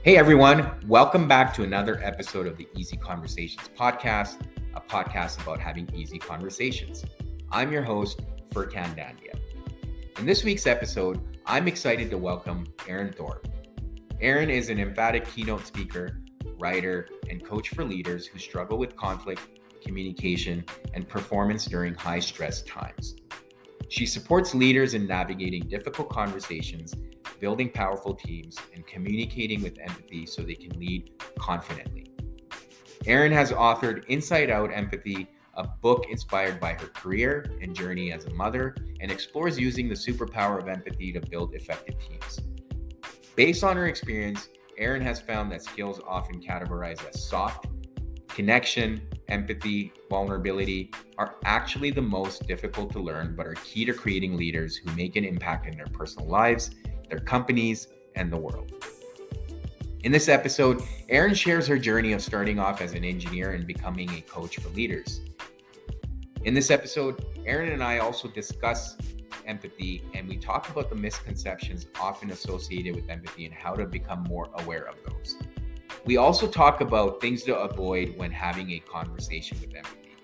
Hey everyone, welcome back to another episode of the Easy Conversations podcast, a podcast about having easy conversations. I'm your host, Furkan Dandia. In this week's episode, I'm excited to welcome Erin Thorpe. Erin is an empathic keynote speaker, writer, and coach for leaders who struggle with conflict, communication, and performance during high-stress times. She supports leaders in navigating difficult conversations, building powerful teams, and communicating with empathy so they can lead confidently. Erin has authored Inside Out Empathy, a book inspired by her career and journey as a mother, and explores using the superpower of empathy to build effective teams. Based on her experience, Erin has found that skills often categorized as soft, connection, empathy, vulnerability are actually the most difficult to learn, but are key to creating leaders who make an impact in their personal lives, their companies, and the world. In this episode, Erin shares her journey of starting off as an engineer and becoming a coach for leaders. In this episode, Erin and I also discuss empathy, and we talk about the misconceptions often associated with empathy and how to become more aware of those. We also talk about things to avoid when having a conversation with empathy.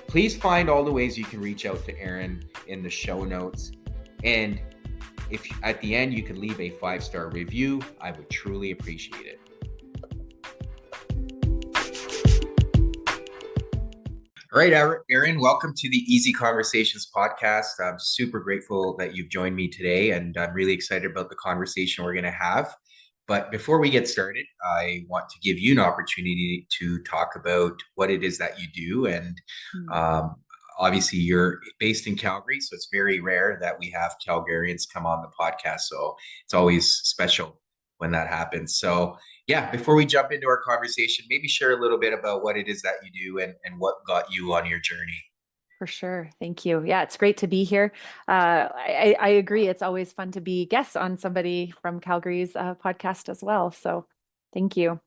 Please find all the ways you can reach out to Erin in the show notes. And if at the end you could leave a 5-star review, I would truly appreciate it. All right, Erin, welcome to the Easy Conversations podcast. I'm super grateful that you've joined me today, and I'm really excited about the conversation we're going to have. But before we get started, I want to give you an opportunity to talk about what it is that you do. And obviously, you're based in Calgary, so it's very rare that we have Calgarians come on the podcast. So it's always special when that happens. So yeah, before we jump into our conversation, maybe share a little bit about what it is that you do and what got you on your journey. For sure. Thank you. Yeah, it's great to be here. I agree. It's always fun to be guests on somebody from Calgary's podcast as well. So thank you.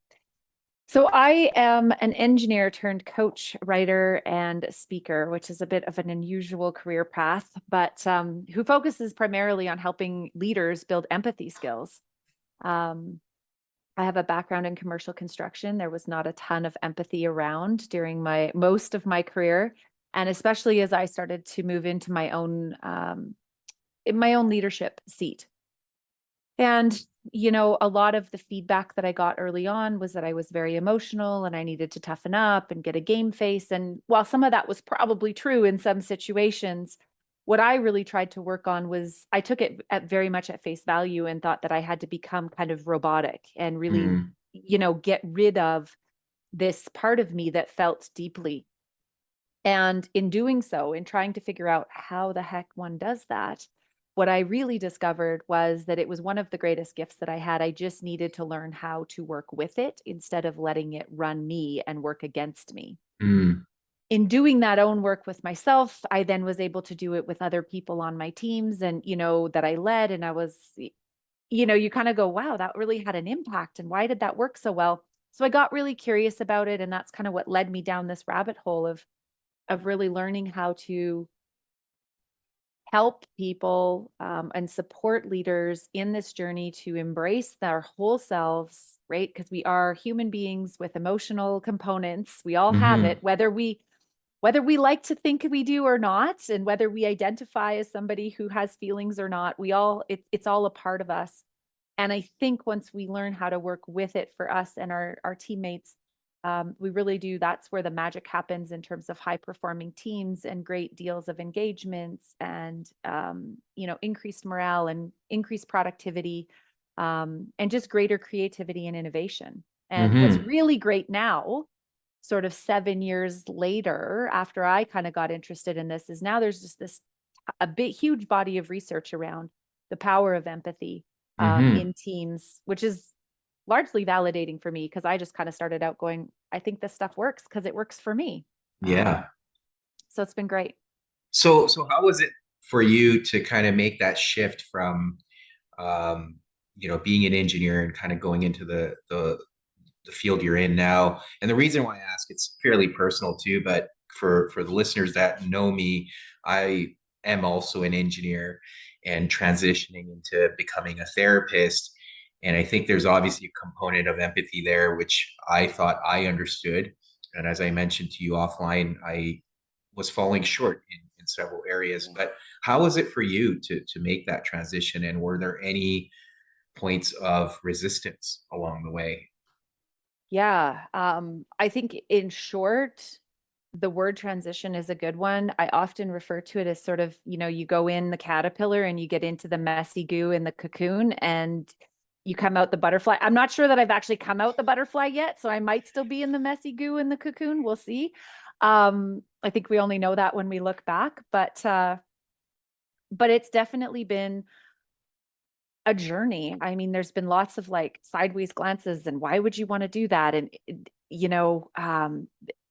So I am an engineer turned coach, writer, and speaker, which is a bit of an unusual career path, but who focuses primarily on helping leaders build empathy skills. I have a background in commercial construction. There was not a ton of empathy around during most of my career. And especially as I started to move into my own leadership seat. And, a lot of the feedback that I got early on was that I was very emotional and I needed to toughen up and get a game face. And while some of that was probably true in some situations, what I really tried to work on was I took it very much at face value and thought that I had to become kind of robotic and really, get rid of this part of me that felt deeply. And in doing so, in trying to figure out how the heck one does that, what I really discovered was that it was one of the greatest gifts that I had. I just needed to learn how to work with it instead of letting it run me and work against me. In doing that own work with myself, I then was able to do it with other people on my teams and, that I led. And I was, you kind of go, wow, that really had an impact. And why did that work so well? So I got really curious about it. And that's kind of what led me down this rabbit hole of really learning how to help people and support leaders in this journey to embrace their whole selves, right? Because we are human beings with emotional components. We all have it, whether we like to think we do or not, and whether we identify as somebody who has feelings or not, it's all a part of us. And I think once we learn how to work with it for us and our teammates, we really do. That's where the magic happens in terms of high performing teams and great deals of engagements and, increased morale and increased productivity and just greater creativity and innovation. And what's really great now, sort of 7 years later, after I kind of got interested in this, is now there's just huge body of research around the power of empathy in teams, which is largely validating for me because I just kind of started out going, I think this stuff works because it works for me. Yeah. So it's been great. So how was it for you to kind of make that shift from, being an engineer and kind of going into the field you're in now? And the reason why I ask, it's fairly personal too, but for the listeners that know me, I am also an engineer and transitioning into becoming a therapist. And I think there's obviously a component of empathy there, which I thought I understood. And as I mentioned to you offline, I was falling short in several areas. But how was it for you to make that transition? And were there any points of resistance along the way? Yeah. I think in short, the word transition is a good one. I often refer to it as sort of, you go in the caterpillar and you get into the messy goo in the cocoon and you come out the butterfly. I'm not sure that I've actually come out the butterfly yet, so I might still be in the messy goo in the cocoon. We'll see. I think we only know that when we look back, but it's definitely been a journey. I mean, there's been lots of like sideways glances and why would you want to do that? And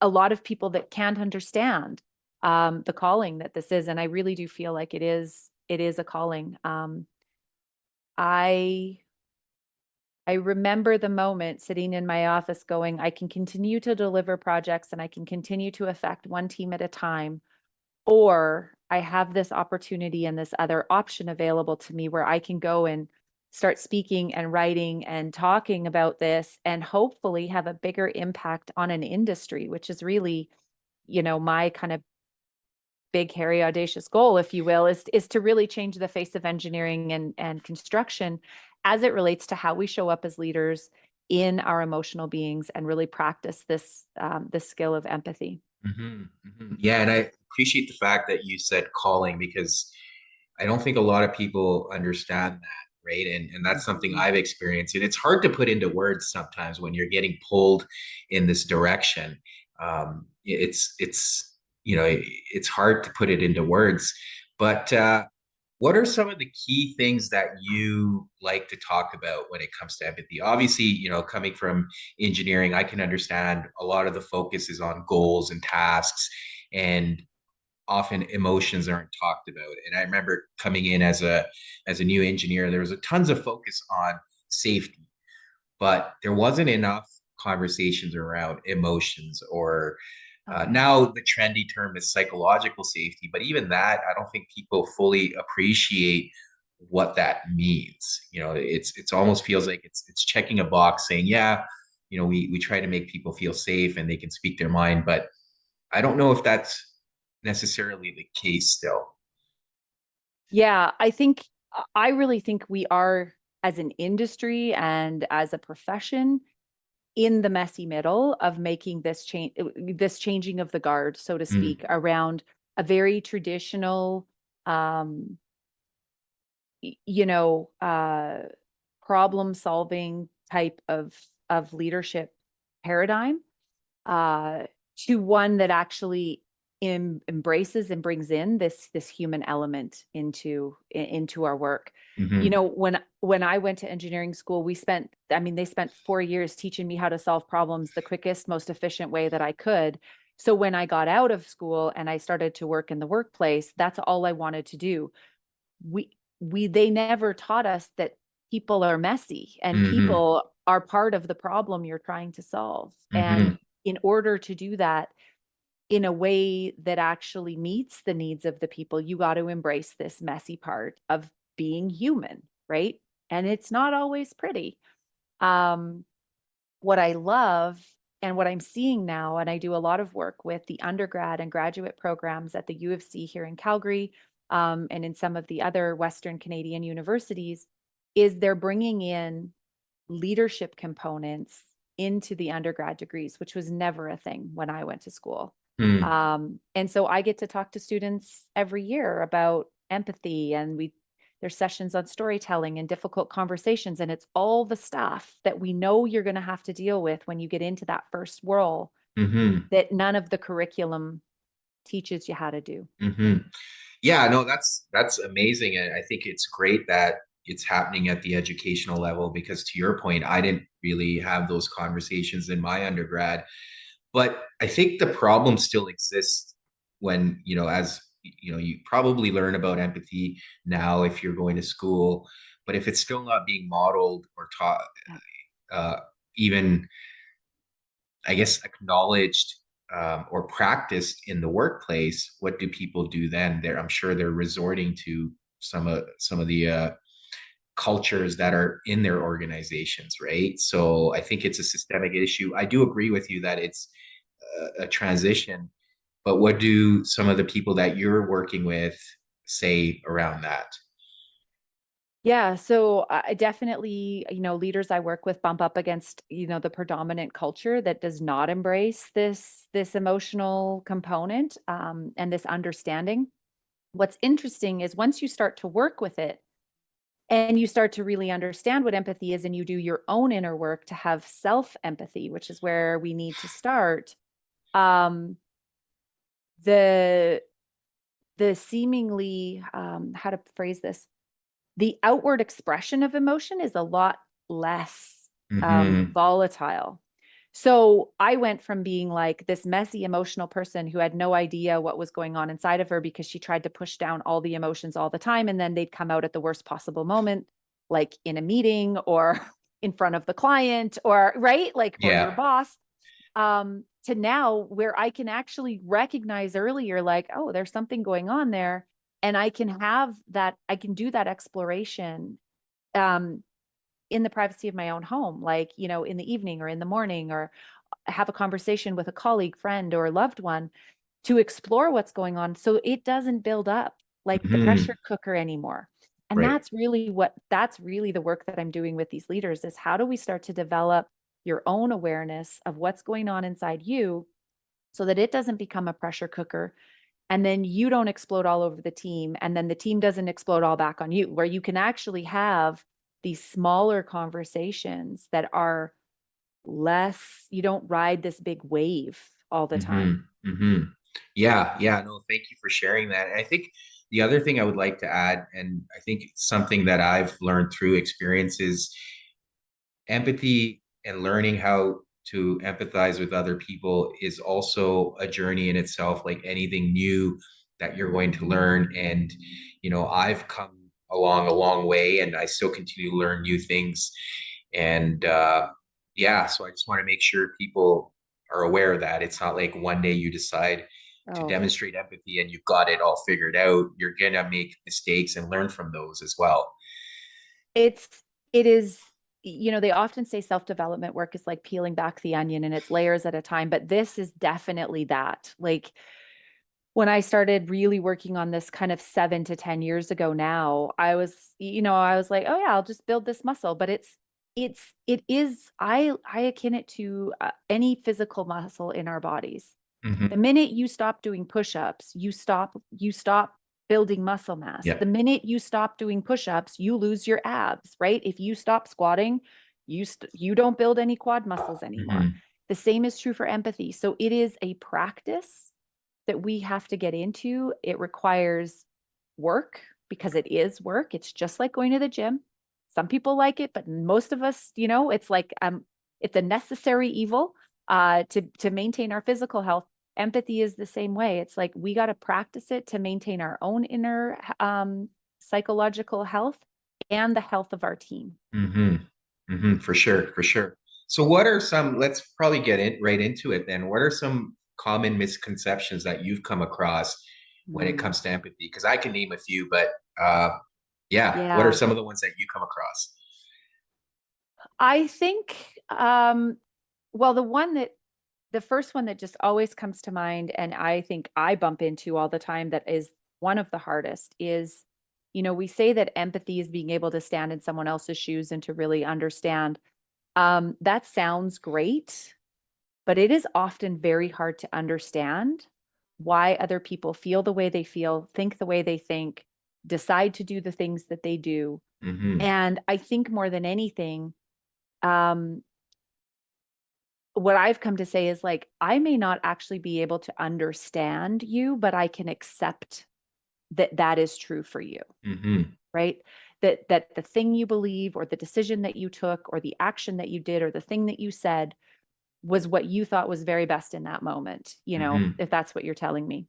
a lot of people that can't understand the calling that this is. And I really do feel like it is a calling. I I remember the moment sitting in my office going, I can continue to deliver projects and I can continue to affect one team at a time, or I have this opportunity and this other option available to me where I can go and start speaking and writing and talking about this and hopefully have a bigger impact on an industry, which is really, my kind of big, hairy, audacious goal, if you will, is to really change the face of engineering and construction as it relates to how we show up as leaders in our emotional beings and really practice this skill of empathy. Yeah, and I appreciate the fact that you said calling because I don't think a lot of people understand that, right? And that's something Mhm. I've experienced. And it's hard to put into words sometimes when you're getting pulled in this direction. It's hard to put it into words. But what are some of the key things that you like to talk about when it comes to empathy? Obviously, coming from engineering, I can understand a lot of the focus is on goals and tasks, and often emotions aren't talked about. And I remember coming in as a new engineer, there was a tons of focus on safety, but there wasn't enough conversations around emotions or Okay. now the trendy term is psychological safety, but even that, I don't think people fully appreciate what that means. It's almost feels like it's checking a box saying, yeah, we try to make people feel safe and they can speak their mind, but I don't know if that's necessarily the case still. Yeah, I really think we are, as an industry and as a profession, in the messy middle of making this changing of the guard, so to Mm, speak, around a very traditional, um, you know, problem solving type of leadership paradigm, uh, to one that actually embraces and brings in this human element into our work. mhm, When I went to engineering school, they spent 4 years teaching me how to solve problems the quickest, most efficient way that I could. So when I got out of school and I started to work in the workplace, that's all I wanted to do. They never taught us that people are messy and mhm, people are part of the problem you're trying to solve. And mhm, in order to do that in a way that actually meets the needs of the people, you got to embrace this messy part of being human, right? And it's not always pretty. Um, what I love and what I'm seeing now, and I do a lot of work with the undergrad and graduate programs at the U of C here in Calgary, and in some of the other Western Canadian universities, is they're bringing in leadership components into the undergrad degrees, which was never a thing when I went to school. mhm, And so I get to talk to students every year about empathy, and there's sessions on storytelling and difficult conversations, and it's all the stuff that we know you're going to have to deal with when you get into that first whirl mhm, that none of the curriculum teaches you how to do. mhm. Yeah, no, that's amazing. And I think it's great that it's happening at the educational level because to your point, I didn't really have those conversations in my undergrad. But I think the problem still exists when, as you probably learn about empathy now if you're going to school, but if it's still not being modeled or taught, Yeah. uh, even I guess acknowledged or practiced in the workplace, what do people do then? I'm sure they're resorting to some of the cultures that are in their organizations, right? So I think it's a systemic issue. I do agree with you that it's a transition, but what do some of the people that you're working with say around that? Yeah, so I definitely, leaders I work with bump up against, the predominant culture that does not embrace this emotional component, and this understanding. What's interesting is once you start to work with it and you start to really understand what empathy is, and you do your own inner work to have self-empathy, which is where we need to start. Um, the the seemingly, how to phrase this, the outward expression of emotion is a lot less Mm-hmm. volatile. So I went from being like this messy emotional person who had no idea what was going on inside of her because she tried to push down all the emotions all the time. And then they'd come out at the worst possible moment, like in a meeting or in front of the client, or right, like, or your Yeah. boss, to now where I can actually recognize earlier, like, oh, there's something going on there. And I can have that, I can do that exploration um, in the privacy of my own home, like, in the evening or in the morning, or have a conversation with a colleague, friend, or loved one to explore what's going on so it doesn't build up like the Mm-hmm. pressure cooker anymore. And Right. that's really the work that I'm doing with these leaders is how do we start to develop your own awareness of what's going on inside you so that it doesn't become a pressure cooker and then you don't explode all over the team and then the team doesn't explode all back on you, where you can actually have these smaller conversations that are less, you don't ride this big wave all the time. Mm-hmm. Mm-hmm. Yeah. Yeah. No, thank you for sharing that. And I think the other thing I would like to add, and I think it's something that I've learned through experience, is empathy and learning how to empathize with other people is also a journey in itself, like anything new that you're going to learn. And, I've come along a long way and I still continue to learn new things. And yeah, so I just want to make sure people are aware of that. It's not like one day you decide to Oh, demonstrate empathy and you've got it all figured out. You're going to make mistakes and learn from those as well. it's, it is, they often say self-development work is like peeling back the onion and it's layers at a time, but this is definitely that. Like when I started really working on this kind of 7 to 10 years ago now, I was like, oh yeah, I'll just build this muscle. But I akin it to any physical muscle in our bodies. The Mm-hmm. minute you stop doing push-ups, you stop building muscle mass. Yeah. The minute you stop doing push-ups, you lose your abs, right? If you stop squatting, you don't build any quad muscles anymore. Mm-hmm. The same is true for empathy. So it is a practice that we have to get into. It requires work because it is work. It's just like going to the gym. Some people like it, but most of us, it's like it's a necessary evil to maintain our physical health. Empathy is the same way. It's like we got to practice it to maintain our own inner psychological health and the health of our team. Mm-hmm. Mm-hmm. For sure, for sure. So what are some, let's probably get in right into it then. What are some common misconceptions that you've come across when it Mm. comes to empathy? Because I can name a few, but uh yeah, what are Yeah. some of the ones that you come across? I think, well, the first one that just always comes to mind, and I think I bump into all the time, that is one of the hardest is, we say that empathy is being able to stand in someone else's shoes and to really understand. That sounds great, but it is often very hard to understand why other people feel the way they feel, think the way they think, decide to do the things that they do. Mm-hmm. And I think more than anything, um, what I've come to say is like, I may not actually be able to understand you, but I can accept that that is true for you, Mm-hmm. right? That the thing you believe or the decision that you took or the action that you did or the thing that you said was what you thought was very best in that moment, Mm-hmm. if that's what you're telling me.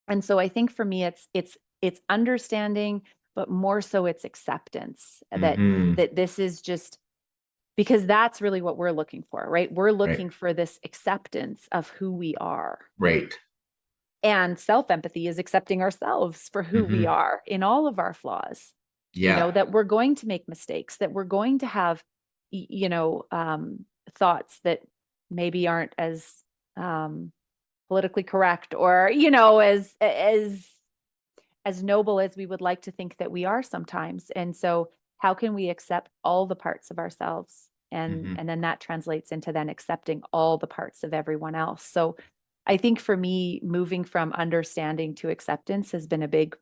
And so I think for me it's understanding, but more so it's acceptance that Mm-hmm. this is just because that's really what we're looking for, right? We're Right. looking for this acceptance of who we are. Right. And self empathy is accepting ourselves for who we Mm-hmm. are in all of our flaws. Yeah. that we're going to make mistakes, that we're going to have, thoughts that maybe aren't as um, politically correct, or, as noble as we would like to think that we are sometimes. And so how can we accept all the parts of ourselves? Hmm. And then that translates into then accepting all the parts of everyone else. So I think for me, moving from understanding to acceptance has been a big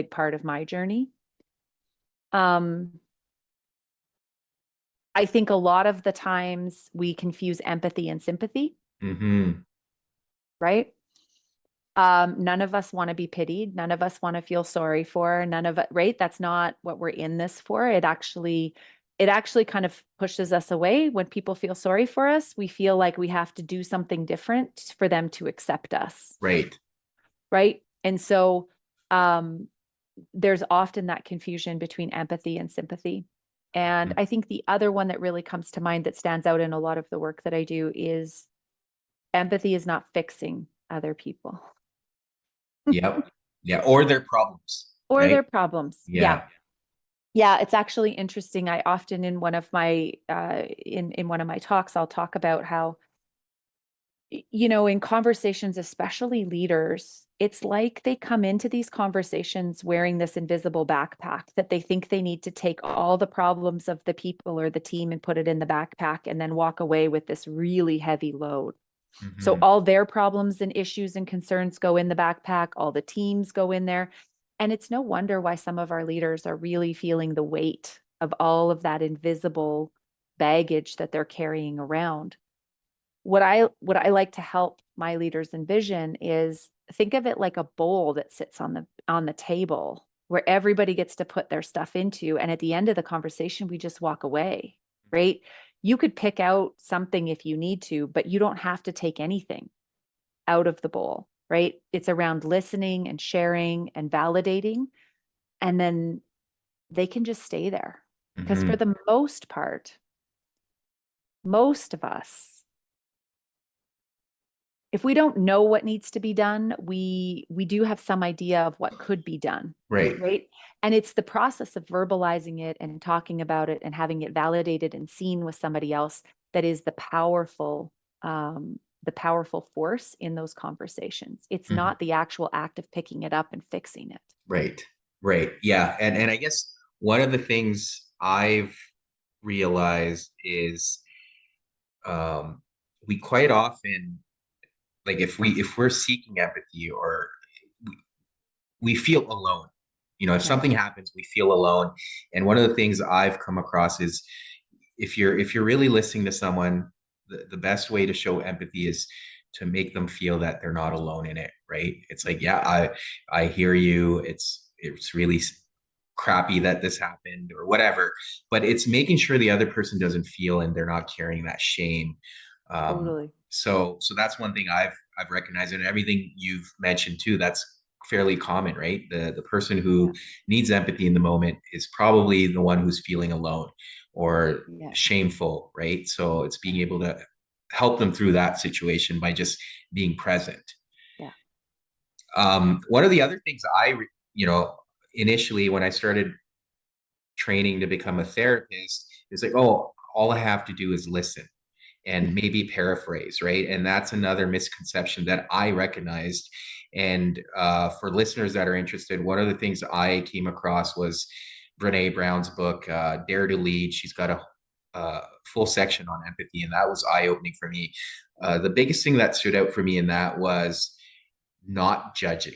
part of my journey. Um, I think a lot of the times we confuse empathy and sympathy, Hmm. right? None of us want to be pitied. None of us want to feel sorry for. None of it, right? That's not what we're in this for. It actually kind of pushes us away when people feel sorry for us. We feel like we have to do something different for them to accept us, Right. right? And so um, there's often that confusion between empathy and sympathy. And I think the other one that really comes to mind that stands out in a lot of the work that I do is empathy is not fixing other people Yep. Yeah. Or their problems, or right? their problems. Yeah. Yeah. Yeah, it's actually interesting. I often in one of my in one of my talks, I'll talk about how, in conversations, especially leaders, it's like they come into these conversations wearing this invisible backpack that they think they need to take all the problems of the people or the team and put it in the backpack and then walk away with this really heavy load. So Hmm. all their problems and issues and concerns go in the backpack, all the teams go in there. And it's no wonder why some of our leaders are really feeling the weight of all of that invisible baggage that they're carrying around. What I like to help my leaders envision is think of it like a bowl that sits on the table where everybody gets to put their stuff into, and at the end of the conversation we just walk away, right? You could pick out something if you need to, but you don't have to take anything out of the bowl, right? It's around listening and sharing and validating, and then they can just stay there. Because for Hmm. the most part, most of us, if we don't know what needs to be done, we do have some idea of what could be done, Right. right? And it's the process of verbalizing it and talking about it and having it validated and seen with somebody else that is the powerful force in those conversations. It's Hmm. not the actual act of picking it up and fixing it. Right. Right. Yeah. And I guess one of the things I've realized is um, we quite often, like, if we're seeking empathy, or we, we feel alone. If Yeah, something happens, we feel alone. And one of the things I've come across is, if you're really listening to someone, the best way to show empathy is to make them feel that they're not alone in it, right? It's like, yeah, I hear you. It's really crappy that this happened or whatever, but it's making sure the other person doesn't feel and they're not carrying that shame. totally. So that's one thing I've recognized, and everything you've mentioned too. That's fairly common, right? The person Yeah. who needs empathy in the moment is probably the one who's feeling alone or Yes. shameful, right? So it's being able to help them through that situation by just being present. Yeah. One of the other things initially when I started training to become a therapist, is like, oh, all I have to do is listen and maybe paraphrase, right? And that's another misconception that I recognized. And for listeners that are interested, one of the things I came across was Brene Brown's book, Dare to Lead. She's got a full section on empathy, and that was eye opening for me. The biggest thing that stood out for me in that was not judging.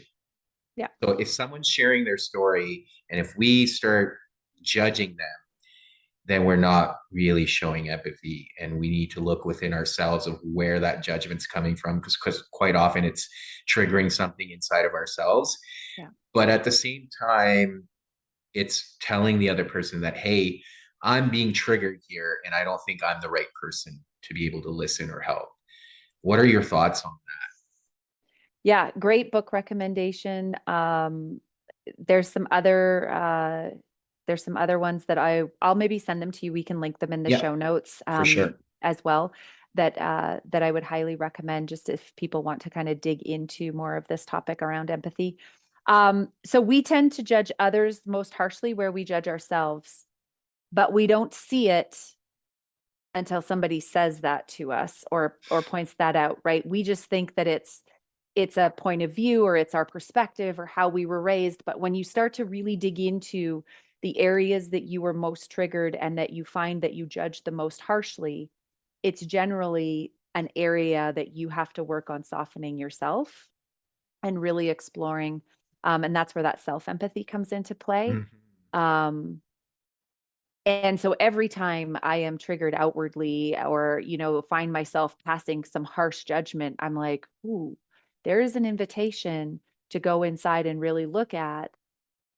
Yeah. So if someone's sharing their story, and if we start judging them, then we're not really showing empathy, and we need to look within ourselves of where that judgment's coming from, because quite often it's triggering something inside of ourselves. Yeah. But at the same time, it's telling the other person that, hey, I'm being triggered here and I don't think I'm the right person to be able to listen or help. What are your thoughts on Yeah, great book recommendation. There's some other ones that I'll maybe send them to you. We can link them in the that? Yeah, show notes for sure. as well, that I would highly recommend just if people want to kind of dig into more of this topic around empathy. So we tend to judge others most harshly where we judge ourselves, but we don't see it until somebody says that to us or points that out, right? We just think that it's a point of view or it's our perspective or how we were raised. But when you start to really dig into the areas that you were most triggered and that you find that you judge the most harshly, it's generally an area that you have to work on softening yourself and really exploring. And that's where that self-empathy comes into play. Mhm. Um, and so every time I am triggered outwardly or, find myself passing some harsh judgment, I'm like, ooh, there is an invitation to go inside and really look at,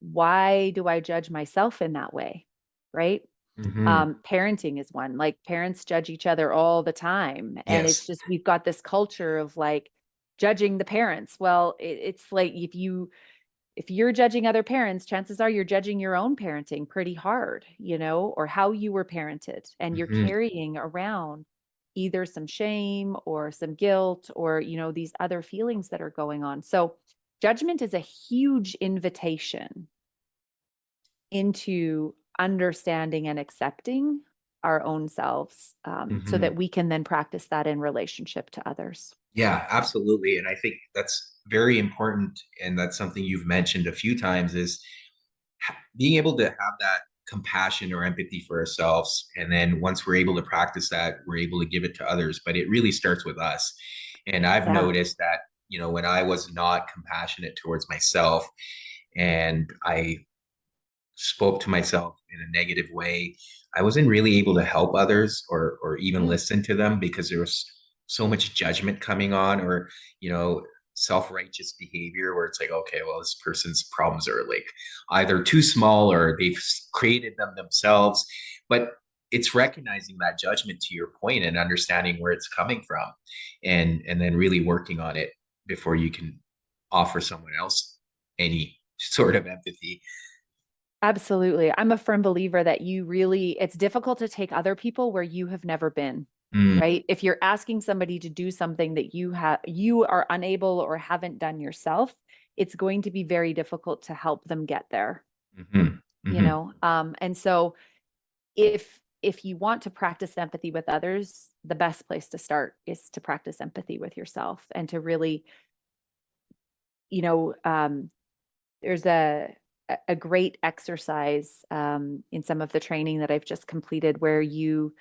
why do I judge myself in that way? Right? Mhm. Parenting is one. Like, parents judge each other all the time. And it's Yes. just, we've got this culture of like judging the parents. Well, it's like, if you're judging other parents, chances are you're judging your own parenting pretty hard, or how you were parented. And you're Mhm. carrying around either some shame or some guilt or, these other feelings that are going on. So judgment is a huge invitation into understanding and accepting our own selves, so Mhm. that we can then practice that in relationship to others. Yeah, absolutely. And I think that's very important. And that's something you've mentioned a few times is being able to have that compassion or empathy for ourselves. And then once we're able to practice that, we're able to give it to others. But it really starts with us. And I've Yeah. noticed that, when I was not compassionate towards myself and I spoke to myself in a negative way, I wasn't really able to help others or even Mm. listen to them because there was so much judgment coming on or, you know, self-righteous behavior where it's like, okay, well, this person's problems are like either too small or they've created them themselves. But it's recognizing that judgment to your point and understanding where it's coming from and then really working on it before you can offer someone else any sort of empathy. Absolutely. I'm a firm believer that it's difficult to take other people where you have never been, Mm. right? If you're asking somebody to do something that you are unable or haven't done yourself, it's going to be very difficult to help them get there, Mhm. Mhm. And so if you want to practice empathy with others, the best place to start is to practice empathy with yourself and to really, you know, there's a great exercise in some of the training that I've just completed where you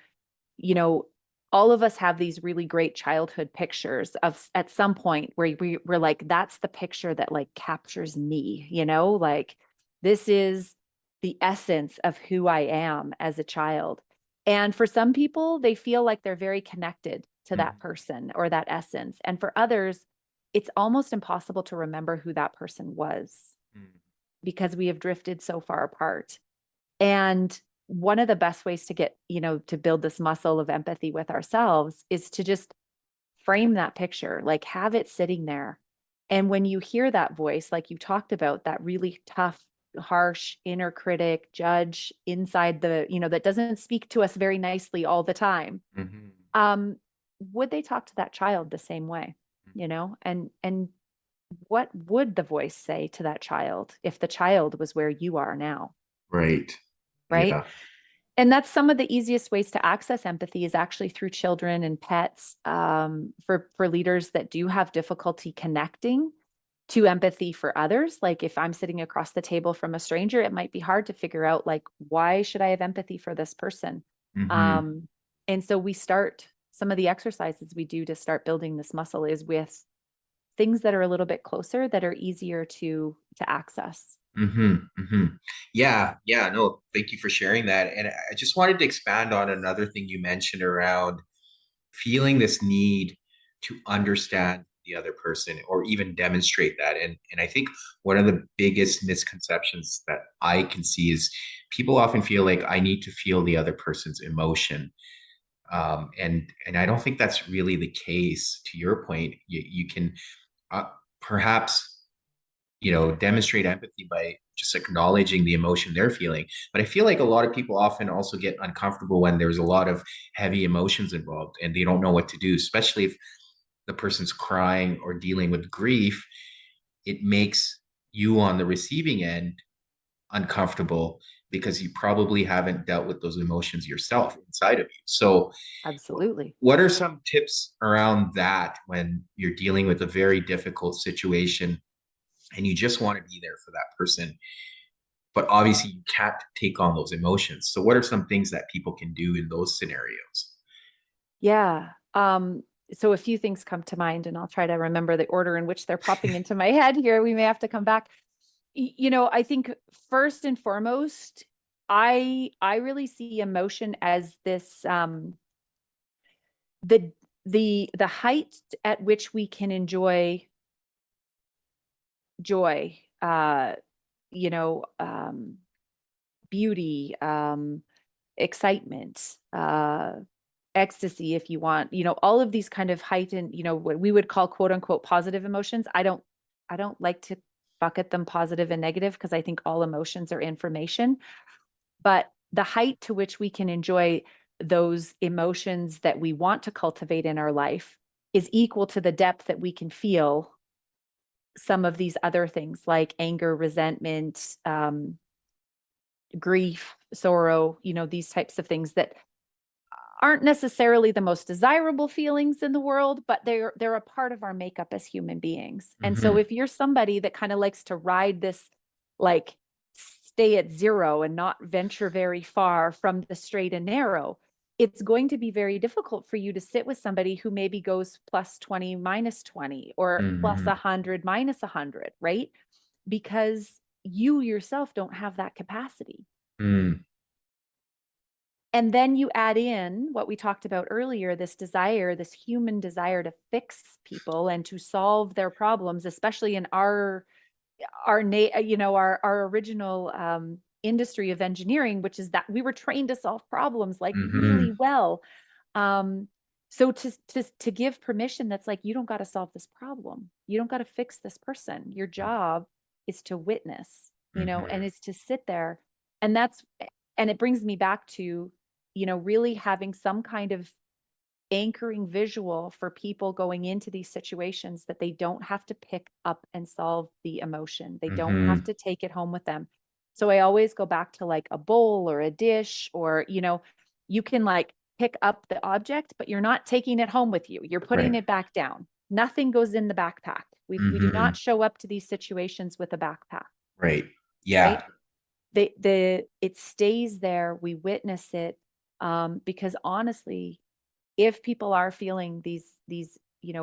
know all of us have these really great childhood pictures of at some point where we're like, that's the picture that like captures me, like this is the essence of who I am as a child. And for some people, they feel like they're very connected to Mhm. that person or that essence. And for others, it's almost impossible to remember who that person was Mhm. because we have drifted so far apart. And one of the best ways to get, to build this muscle of empathy with ourselves is to just frame that picture, like have it sitting there. And when you hear that voice, like you talked about, that really tough, harsh inner critic, judge inside that doesn't speak to us very nicely all the time. Mhm. Um, would they talk to that child the same way? And what would the voice say to that child if the child was where you are now, Right. right? Yeah. And that's some of the easiest ways to access empathy is actually through children and pets. For leaders that do have difficulty connecting to empathy for others, like if I'm sitting across the table from a stranger, it might be hard to figure out, like, why should I have empathy for this person? Mhm. Um, and so some of the exercises we do to start building this muscle is with things that are a little bit closer, that are easier to access. Mhm. Mhm. Yeah. Yeah. No, thank you for sharing that. And I just wanted to expand on another thing you mentioned around feeling this need to understand the other person or even demonstrate that. And I think one of the biggest misconceptions that I can see is people often feel like I need to feel the other person's emotion. And I don't think that's really the case. To your point, you can uh, perhaps demonstrate empathy by just acknowledging the emotion they're feeling. But I feel like a lot of people often also get uncomfortable when there's a lot of heavy emotions involved and they don't know what to do, especially if the person's crying or dealing with grief. It makes you on the receiving end uncomfortable because you probably haven't dealt with those emotions yourself inside of you. So, Absolutely. what are some tips around that when you're dealing with a very difficult situation and you just want to be there for that person, but obviously you can't take on those emotions? So, what are some things that people can do in those scenarios? Yeah. So a few things come to mind, and I'll try to remember the order in which they're popping into my head here. We may have to come back. I think first and foremost, I really see emotion as this the the height at which we can enjoy joy, you know, beauty, excitement, ecstasy, if you want, all of these kind of heightened, what we would call quote unquote positive emotions. I don't like to bucket them positive and negative because I think all emotions are information. But the height to which we can enjoy those emotions that we want to cultivate in our life is equal to the depth that we can feel some of these other things like anger, resentment, grief, sorrow, these types of things that aren't necessarily the most desirable feelings in the world, but they're a part of our makeup as human beings. And so Mm-hmm. if you're somebody that kind of likes to ride this, like, stay at zero and not venture very far from the straight and narrow, it's going to be very difficult for you to sit with somebody who maybe goes plus 20 minus 20 or plus Mm-hmm. 100 minus 100, right? Because you yourself don't have that capacity. Mm. And then you add in what we talked about earlier, this desire, this human desire to fix people and to solve their problems, especially in our original industry of engineering, which is that we were trained to solve problems like Mm-hmm. really well. Um, so to give permission, that's like, you don't got to solve this problem. You don't got to fix this person. Your job is to witness, and Mm-hmm. is to sit there. And and it brings me back to, really having some kind of anchoring visual for people going into these situations, that they don't have to pick up and solve the emotion. They don't have Mm-hmm. to take it home with them. So I always go back to like a bowl or a dish, or, you can like pick up the object, but you're not taking it home with you. You're putting Right. it back down. Nothing goes in the backpack. We do Mm-hmm. not show up to these situations with a backpack, Right. Yeah. right? It stays there. We witness it, because honestly, if people are feeling these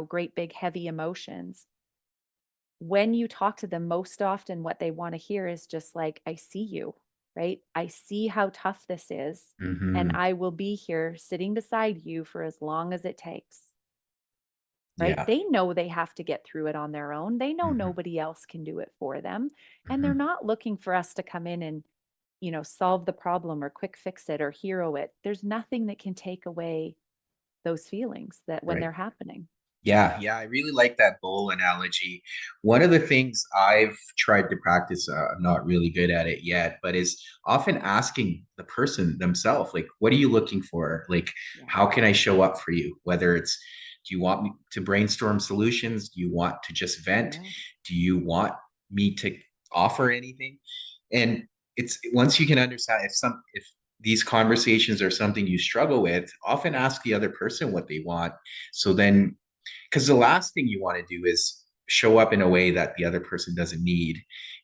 great big heavy emotions, when you talk to them, most often what they want to hear is just like, I see you, right? I see how tough this is, and Mm-hmm. I will be here sitting beside you for as long as it takes. Right? Yeah. They know they have to get through it on their own. They know Mm-hmm. nobody else can do it for them, and they're Mm-hmm. not looking for us to come in and solve the problem or quick fix it or hero it. There's nothing that can take away those feelings that when Right. they're happening. Yeah, yeah, I really like that bowl analogy. One of the things I've tried to practice, I'm not really good at it yet, but is often asking the person themselves, like, what are you looking for? Like, Yeah. how can I show up for you? Whether it's, do you want me to brainstorm solutions? Do you want to just vent? Yeah. Do you want me to offer anything? And it's once you can understand if these conversations are something you struggle with, often ask the other person what they want. So then, because the last thing you want to do is show up in a way that the other person doesn't need,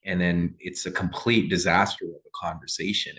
and then it's a complete disaster of a conversation,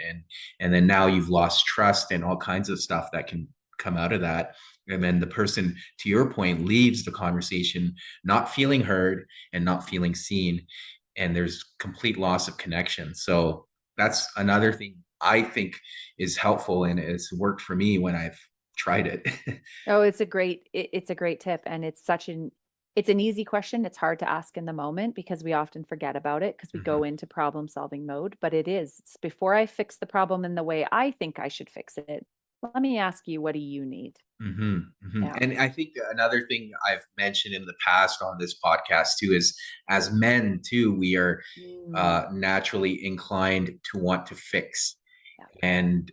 and then now you've lost trust and all kinds of stuff that can come out of that. And then the person, to your point, leaves the conversation not feeling heard and not feeling seen, and there's complete loss of connection. So that's another thing I think is helpful, and it's worked for me when I've tried it. Oh, it's a great tip, and it's an easy question. It's hard to ask in the moment because we often forget about it because we Mhm. go into problem solving mode, but it's before I fix the problem in the way I think I should fix it. Let me ask you, what do you need? Yeah. And I think another thing I've mentioned in the past on this podcast too is, as men too, we are Mm, naturally inclined to want to fix. yeah. And,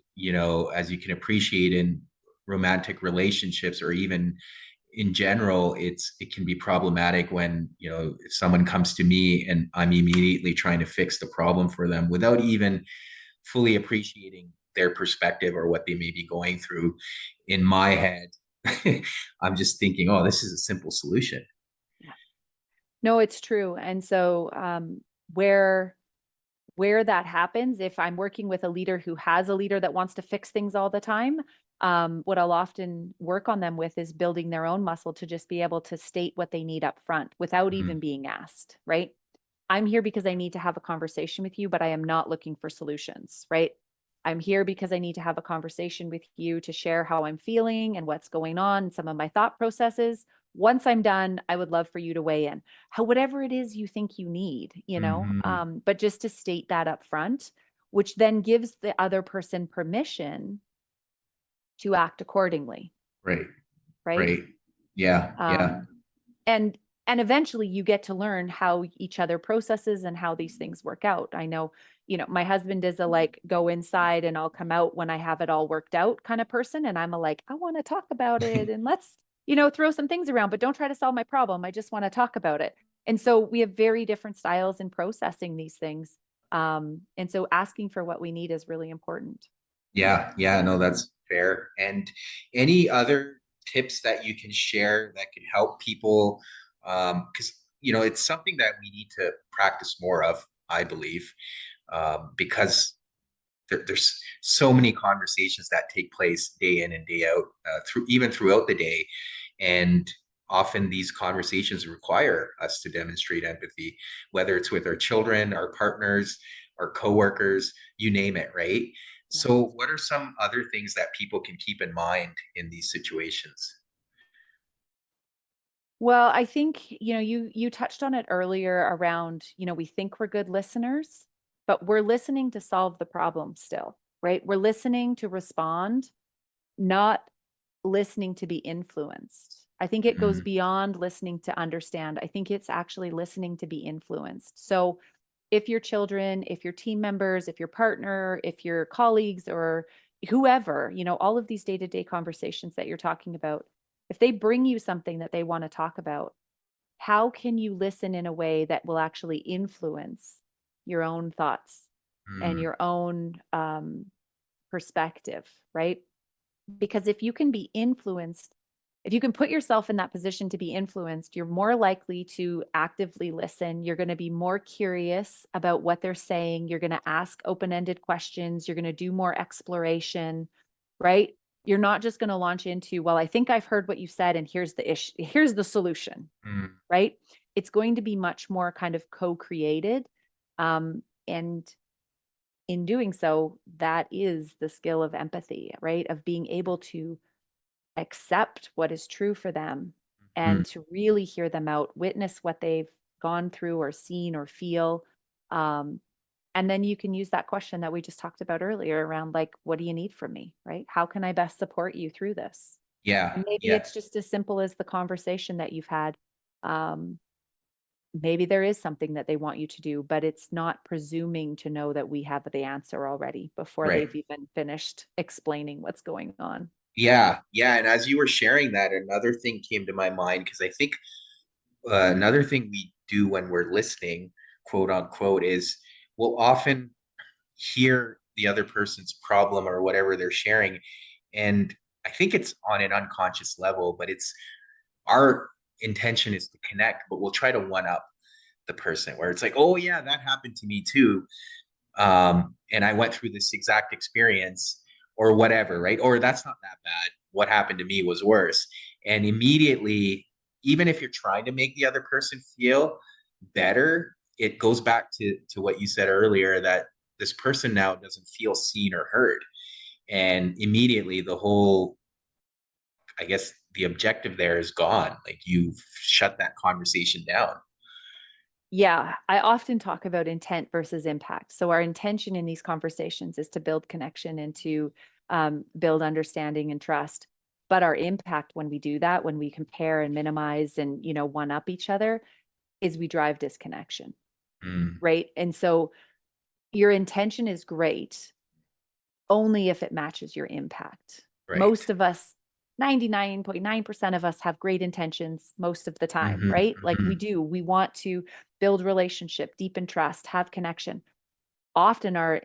as you can appreciate in romantic relationships, or even in general, it can be problematic when, if someone comes to me and I'm immediately trying to fix the problem for them without even fully appreciating their perspective or what they may be going through. In my head, I'm just thinking, oh, this is a simple solution. Yeah. No, it's true. And so where that happens, if I'm working with a leader who has a leader that wants to fix things all the time, what I'll often work on them with is building their own muscle to just be able to state what they need up front without even being asked, right? I'm here because I need to have a conversation with you, but I am not looking for solutions, right? I'm here because I need to have a conversation with you to share how I'm feeling and what's going on, some of my thought processes. Once I'm done, I would love for you to weigh in. Whatever it is you think you need, Mm-hmm. but just to state that up front, which then gives the other person permission to act accordingly, Right. right? Right. Yeah. Yeah. Um, and and eventually you get to learn how each other processes and how these things work out. I know, my husband is a like go inside and I'll come out when I have it all worked out kind of person. And I'm a like, I want to talk about it and let's, throw some things around, but don't try to solve my problem. I just want to talk about it. And so we have very different styles in processing these things. And so asking for what we need is really important. Yeah, yeah, no, that's fair. And any other tips that you can share that can help people? Because, it's something that we need to practice more of, I believe, because there's so many conversations that take place day in and day out, throughout the day. And often these conversations require us to demonstrate empathy, whether it's with our children, our partners, our coworkers, you name it, right? Yeah. So, what are some other things that people can keep in mind in these situations? Well, I think, you touched on it earlier around, we think we're good listeners, but we're listening to solve the problem still, right? We're listening to respond, not listening to be influenced. I think it goes Mm, beyond listening to understand. I think it's actually listening to be influenced. So if your children, if your team members, if your partner, if your colleagues or whoever, all of these day-to-day conversations that you're talking about, if they bring you something that they want to talk about, how can you listen in a way that will actually influence your own thoughts and mm, your own perspective, right? Because if you can be influenced, if you can put yourself in that position to be influenced, you're more likely to actively listen. You're going to be more curious about what they're saying. You're going to ask open-ended questions. You're going to do more exploration, right? You're not just going to launch into, well, I think I've heard what you said, and here's the issue, here's the solution, mm. right? It's going to be much more kind of co-created. And in doing so, that is the skill of empathy, right? Of being able to accept what is true for them Mm. and to really hear them out, witness what they've gone through or seen or feel. Um, and then you can use that question that we just talked about earlier around like, what do you need from me, right? How can I best support you through this? Yeah, And maybe yeah, it's just as simple as the conversation that you've had. Um, Maybe there is something that they want you to do, but it's not presuming to know that we have the answer already before right. they've even finished explaining what's going on. Yeah, yeah. And as you were sharing that, another thing came to my mind because I think another thing we do when we're listening, quote unquote, is we'll often hear the other person's problem or whatever they're sharing. And I think it's on an unconscious level, but it's our intention is to connect, but we'll try to one up the person where it's like, oh, yeah, that happened to me too. And I went through this exact experience or whatever, right? Or that's not that bad. What happened to me was worse. And immediately, even if you're trying to make the other person feel better, it goes back to what you said earlier that this person now doesn't feel seen or heard. And immediately, the whole, I guess, the objective there is gone. Like you've shut that conversation down. Yeah, I often talk about intent versus impact. So our intention in these conversations is to build connection and to build understanding and trust. But our impact when we do that, when we compare and minimize and one up each other, is we drive disconnection, Mm, right? And so your intention is great only if it matches your impact. right. Most of us 99.9% of us have great intentions most of the time, Mm-hmm, right? Like mm-hmm, we want to build relationship, deepen trust, have connection. Often our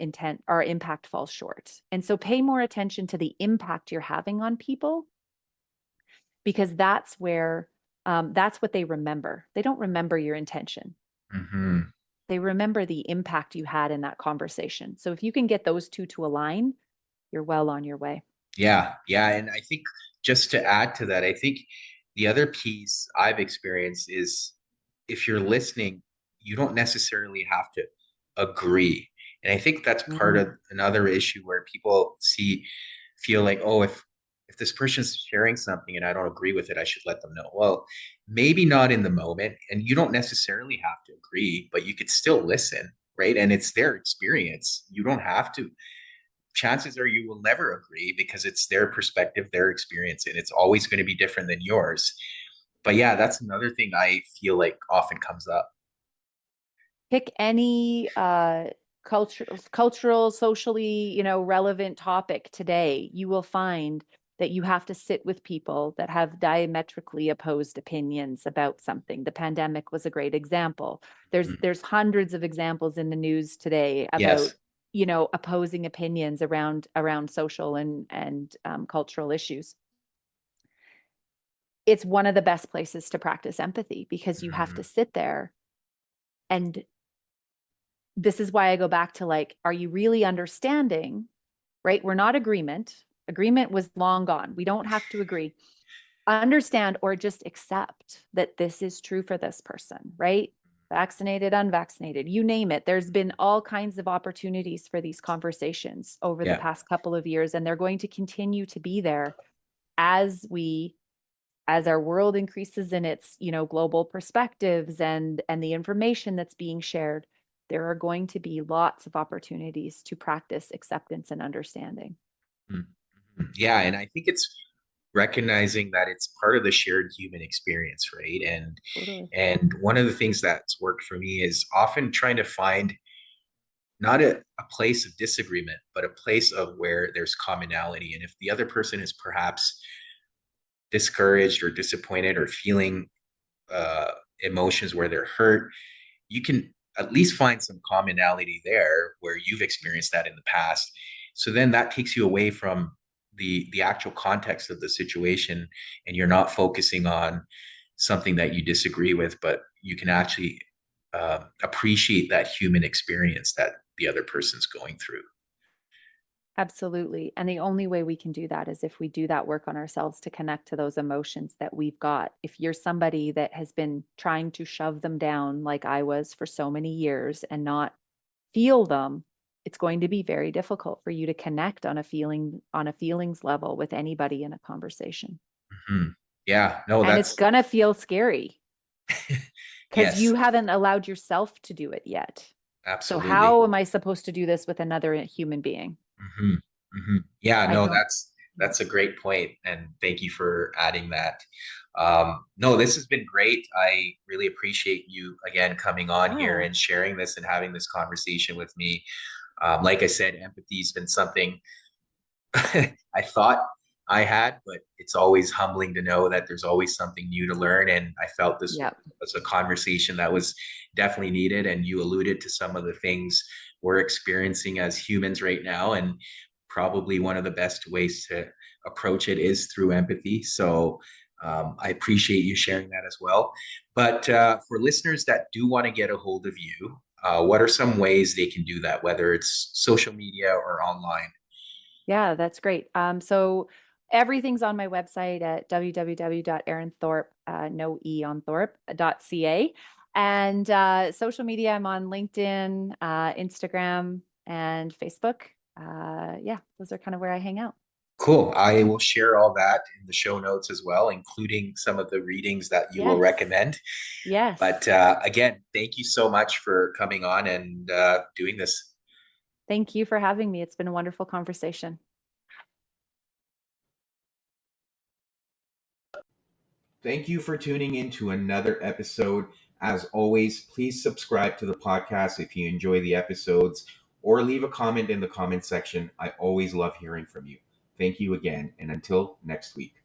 impact falls short. And so pay more attention to the impact you're having on people, because that's where, that's what they remember. They don't remember your intention. mm-hmm. They remember the impact you had in that conversation. So if you can get those two to align, you're well on your way. Yeah, yeah. And I think just to add to that, I think the other piece I've experienced is if you're listening, you don't necessarily have to agree. And I think that's part Mm. of another issue where people feel like, oh, if this person's sharing something and I don't agree with it, I should let them know. Well, maybe not in the moment, and you don't necessarily have to agree, but you could still listen, right? And it's their experience. You don't have to. Chances are you will never agree because it's their perspective, their experience, and it's always going to be different than yours. But yeah, that's another thing I feel like often comes up. Pick any cultural, socially, relevant topic today. You will find that you have to sit with people that have diametrically opposed opinions about something. The pandemic was a great example. Mm. There's hundreds of examples in the news today about Yes. opposing opinions around social and cultural issues. It's one of the best places to practice empathy, because you have to Mm. sit there, and this is why I go back to, like, are you really understanding? Right? We're not agreement. Agreement was long gone. We don't have to agree. Understand or just accept that this is true for this person, right? Vaccinated, unvaccinated, you name it. There's been all kinds of opportunities for these conversations over the Yeah. past couple of years, and they're going to continue to be there as our world increases in its, global perspectives and the information that's being shared. There are going to be lots of opportunities to practice acceptance and understanding. Mm. Mhm. Yeah, and I think it's recognizing that it's part of the shared human experience, right? Totally. And one of the things that's worked for me is often trying to find not a place of disagreement, but a place of where there's commonality. And if the other person is perhaps discouraged or disappointed or feeling uh, emotions where they're hurt, you can at least find some commonality there where you've experienced that in the past. So then that takes you away from the actual context of the situation, and you're not focusing on something that you disagree with, but you can actually appreciate that human experience that the other person's going through. Absolutely. And the only way we can do that is if we do that work on ourselves to connect to those emotions that we've got. If you're somebody that has been trying to shove them down, like I was for so many years, and not feel them, it's going to be very difficult for you to connect on a feelings level with anybody in a conversation. Mhm. Yeah, no, And it's that's gonna feel scary because yes, you haven't allowed yourself to do it yet. So absolutely. how am I supposed to do this with another human being? Hmm. Hmm. Yeah, I no, don't. that's a great point, and thank you for adding that. No, this has been great. I really appreciate you again coming on here Yeah. and sharing this and having this conversation with me. Like I said, empathy's been something I thought I had, but it's always humbling to know that there's always something new to learn. And I felt this Yep. was a conversation that was definitely needed. And you alluded to some of the things we're experiencing as humans right now. And probably one of the best ways to approach it is through empathy. So I appreciate you sharing that as well. But for listeners that do want to get a hold of you, what are some ways they can do that, whether it's social media or online? Yeah, that's great. So everything's on my website at www.erinthorpe, no E on Thorpe.ca. And social media, I'm on LinkedIn, Instagram, and Facebook. Yeah, those are kind of where I hang out. Cool. I will share all that in the show notes as well, including some of the readings that you will Yes. recommend. But Yes. again, thank you so much for coming on and doing this. Thank you for having me. It's been a wonderful conversation. Thank you for tuning in to another episode. As always, please subscribe to the podcast if you enjoy the episodes or leave a comment in the comment section. I always love hearing from you. Thank you again. And until next week.